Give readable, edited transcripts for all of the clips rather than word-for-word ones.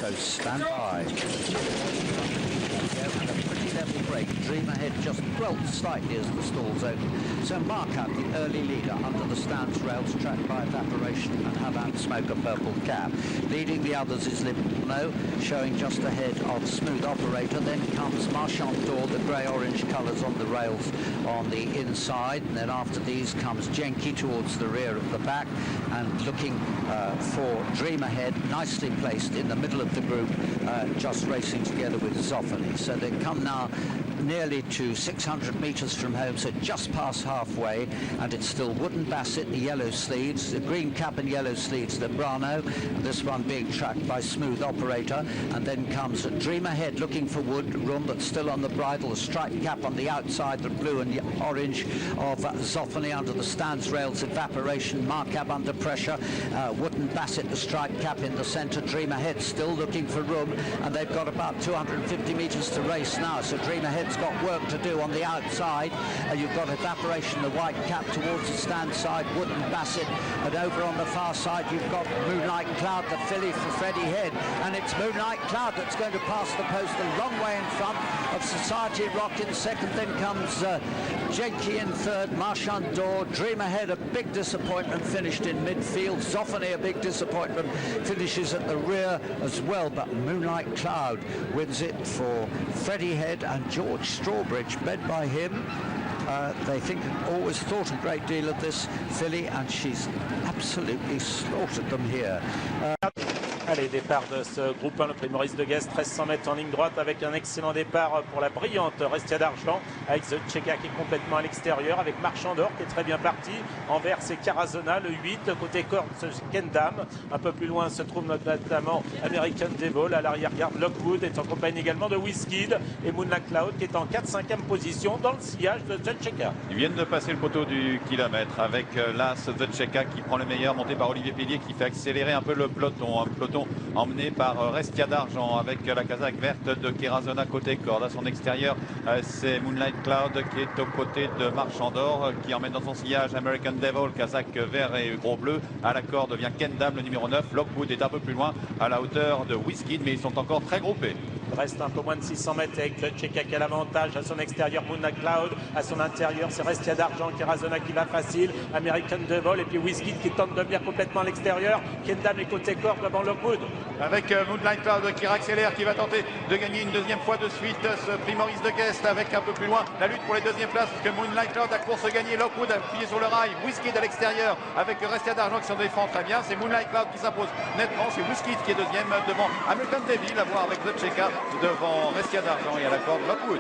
so stand by. And a pretty level break. Dream Ahead just twelfth slightly as the stalls open. So mark out the early leader under the stands rails, tracked by Evaporation and Havant Smoke, a purple cap. Leading the others is Lipno, showing just ahead of Smooth Operator. Then comes Marchand d'Or, the grey-orange colours on the rails on the inside. And then after these comes Jenki towards the rear of the pack. And looking for Dream Ahead, nicely placed in the middle of the group, just racing together with Zoffany. So they come now nearly to 600 metres from home, so just past halfway, and it's still Wooden Basset, the yellow sleeves, the green cap and yellow sleeves, Lebrano, and this one being tracked by Smooth Operator. And then comes Dream Ahead looking for room, but still on the bridle, the striped cap on the outside, the blue and the orange of Zoffany under the stands rails, Evaporation, Marcab under pressure, Wooden Basset, the striped cap in the centre. Dream Ahead still looking for room, and they've got about 250 metres to race now, so Dream Ahead's got work to do on the outside. You've got Evaporation, the white cap towards the stand side, Wooden Basset, and over on the far side you've got Moonlight Cloud, the filly for Freddie Head, and it's Moonlight Cloud that's going to pass the post a long way in front of Society Rock in second. Then comes Jenki in third, Marchand d'Or. Dream Ahead, a big disappointment, finished in midfield. Zoffany, a big disappointment, finishes at the rear as well, but Moonlight Cloud wins it for Freddie Head and George Strawbridge, led by him. They always thought a great deal of this filly, and she's absolutely slaughtered them here. Allez, départ de ce groupe 1, le Prix Maurice de Gheest, 1300 mètres en ligne droite avec un excellent départ pour la brillante Restia d'Argent, avec The Cheka qui est complètement à l'extérieur, avec Marchand d'Or qui est très bien parti. Envers c'est Carazona, le 8, côté corde c'est Kendam. Un peu plus loin se trouve notamment American Devil, à l'arrière-garde Lockwood est en compagnie également de Whiskid et Moonlight Cloud qui est en 4-5e position dans le sillage de The Cheka. Ils viennent de passer le poteau du kilomètre avec l'As The Cheka qui prend le meilleur, monté par Olivier Pellier qui fait accélérer un peu le peloton. Un peloton emmené par Restia d'Argent avec la casaque verte de Kerazona côté corde. À son extérieur, c'est Moonlight Cloud qui est aux côtés de Marchand d'Or qui emmène dans son sillage American Devil, casaque vert et gros bleu. À la corde vient Kendam, le numéro 9. Lockwood est un peu plus loin à la hauteur de Whiskey, mais ils sont encore très groupés. Il reste un peu moins de 600 mètres avec The Cheka qui a l'avantage. À son extérieur, Moonlight Cloud. À son intérieur, c'est Restia d'Argent, Kerazona qui va facile. American Devil et puis Whiskey qui tente de venir complètement à l'extérieur. Kendam est côté corde devant Lockwood. Avec Moonlight Cloud qui accélère, qui va tenter de gagner une deuxième fois de suite ce Prix Maurice de Gheest, avec un peu plus loin la lutte pour les deuxièmes places, parce que Moonlight Cloud a course gagnée. Lockwood appuyé sur le rail, Whiskey à l'extérieur avec Restia d'Argent qui s'en défend très bien. C'est Moonlight Cloud qui s'impose nettement, c'est Whiskey qui est deuxième devant American Devil, à voir avec The Cheka devant Restia d'Argent et à la corde Lockwood.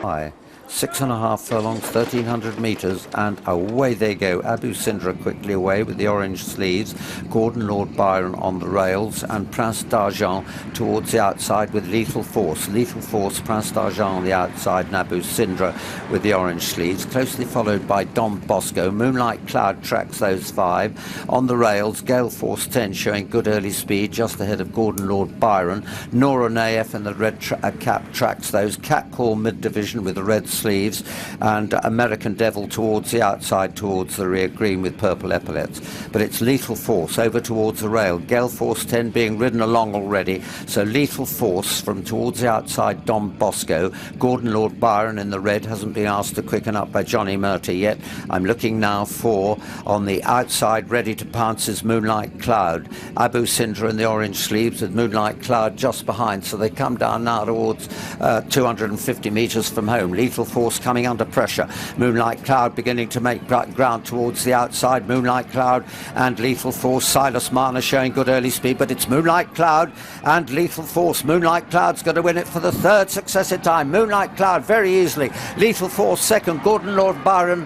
6.5 furlongs, 1,300 metres, and away they go. Abu Sindra quickly away with the orange sleeves. Gordon Lord Byron on the rails, and Prince d'Argent towards the outside with Lethal Force. Lethal Force, Prince d'Argent on the outside, and Abu Sindra with the orange sleeves, closely followed by Don Bosco. Moonlight Cloud tracks those five. On the rails, Gale Force 10 showing good early speed just ahead of Gordon Lord Byron. Nora Nayef in the red cap tracks those. Cat Call mid-division with the red sleeves, and American Devil towards the outside, towards the rear, green with purple epaulets. But it's Lethal Force over towards the rail. Gale Force 10 being ridden along already. So Lethal Force from towards the outside, Don Bosco. Gordon Lord Byron in the red hasn't been asked to quicken up by Johnny Murty yet. I'm looking now for, on the outside, ready to pounce is Moonlight Cloud. Abu Sindra in the orange sleeves with Moonlight Cloud just behind. So they come down now towards 250 metres from home. Lethal Force coming under pressure. Moonlight Cloud beginning to make ground towards the outside. Moonlight Cloud and Lethal Force. Silas Marner showing good early speed, but it's Moonlight Cloud and Lethal Force. Moonlight Cloud's going to win it for the third successive time. Moonlight Cloud very easily. Lethal Force second. Gordon Lord Byron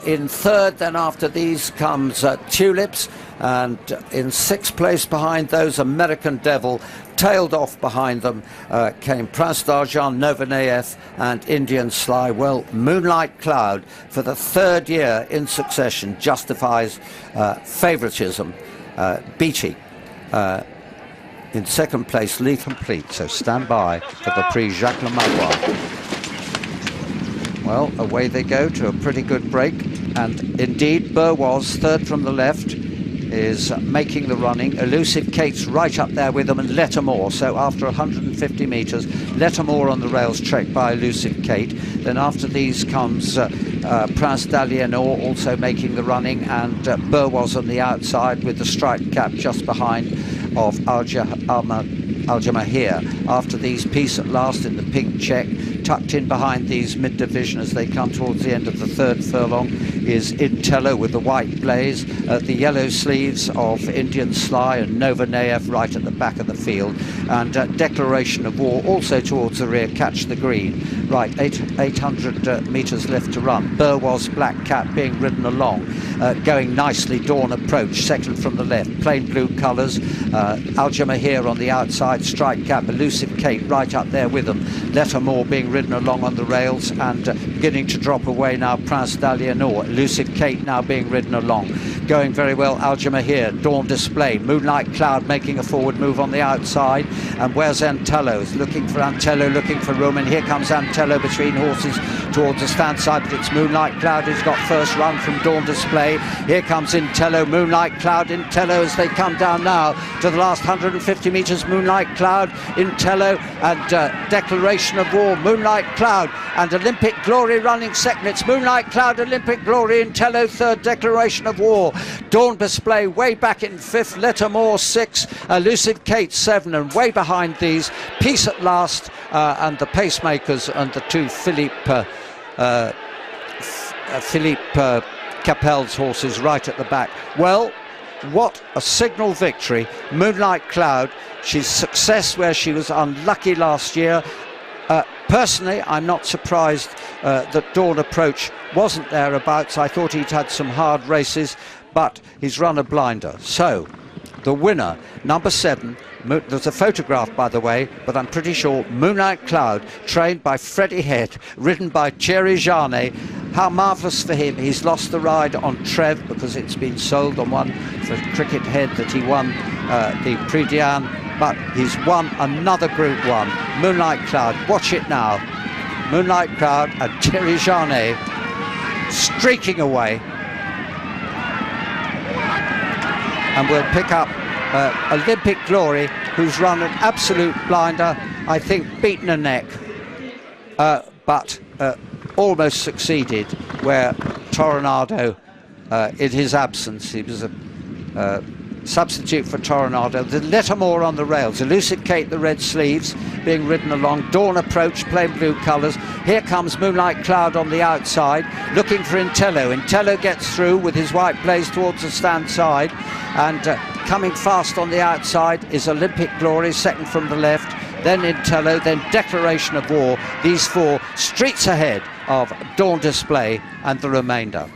in third. Then after these comes Tulips, and in sixth place behind those, American Devil. Tailed off behind them came Prince d'Argent, Novaneyev and Indian Sly. Well, Moonlight Cloud for the third year in succession justifies favouritism. Beatty in second place, Lee Complete. So stand by for the Prix Jaques le Marois. Well, away they go to a pretty good break, and indeed Burr was third from the left. is making the running. Elusive Kate's right up there with them, and Lettermore. So after 150 metres, Lettermore on the rails, tracked by Elusive Kate. Then after these comes Prince d'Aliénor also making the running, and Burwas on the outside with the striped cap just behind of Al-Jamahir. After these, Peace at Last in the pink check, tucked in behind these mid-division as they come towards the end of the third furlong is Intello with the white blaze, the yellow sleeves of Indian Sly and Nova Naev right at the back of the field, and Declaration of War also towards the rear, Catch the Green. Right, 800 metres left to run. Burwas Black Cap being ridden along, going nicely. Dawn Approach, second from the left, plain blue colours. Al-Jamahir on the outside, striped cap. Elusive Kate right up there with them. Lettermore being ridden along on the rails, and beginning to drop away now Prince d'Aliénor. Elusive Kate now being ridden along, going very well. Al-Jamahir, Dawn Display, Moonlight Cloud making a forward move on the outside, and where's Antello? Is looking for Antello, looking for room, and here comes Antello between horses towards the stand side, but it's Moonlight Cloud who's got first run from Dawn Display. Here comes Intello, Moonlight Cloud, Intello as they come down now to the last 150 metres. Moonlight Cloud, Intello, and Declaration of War. Moonlight Cloud and Olympic Glory running second. It's Moonlight Cloud, Olympic Glory, Intello third, Declaration of War. Dawn Display way back in fifth, Lettermore sixth, Elusive Kate seven, and way behind these, Peace at Last and the pacemakers and the two Philippe Capel's horses right at the back. Well, what a signal victory. Moonlight Cloud, she's success where she was unlucky last year. Personally, I'm not surprised that Dawn Approach wasn't thereabouts. I thought he'd had some hard races, but he's run a blinder. So, the winner, number 7, there's a photograph, by the way, but I'm pretty sure Moonlight Cloud, trained by Freddie Head, ridden by Thierry Janet. How marvellous for him. He's lost the ride on Trev because it's been sold on one for Cricket Head that he won the Prix Diane, but he's won another Group 1. Moonlight Cloud, watch it now. Moonlight Cloud and Thierry Janet streaking away. And we'll pick up Olympic Glory, who's run an absolute blinder, I think beaten a neck, but almost succeeded where Toronado, in his absence, he was a substitute for Toronado. The Lettermore on the rails, Elusive Kate, the red sleeves, being ridden along. Dawn Approach, plain blue colours. Here comes Moonlight Cloud on the outside, looking for Intello. Intello gets through with his white blaze towards the stand side, and coming fast on the outside is Olympic Glory, second from the left, then Intello, then Declaration of War. These four streets ahead of Dawn Display and the remainder.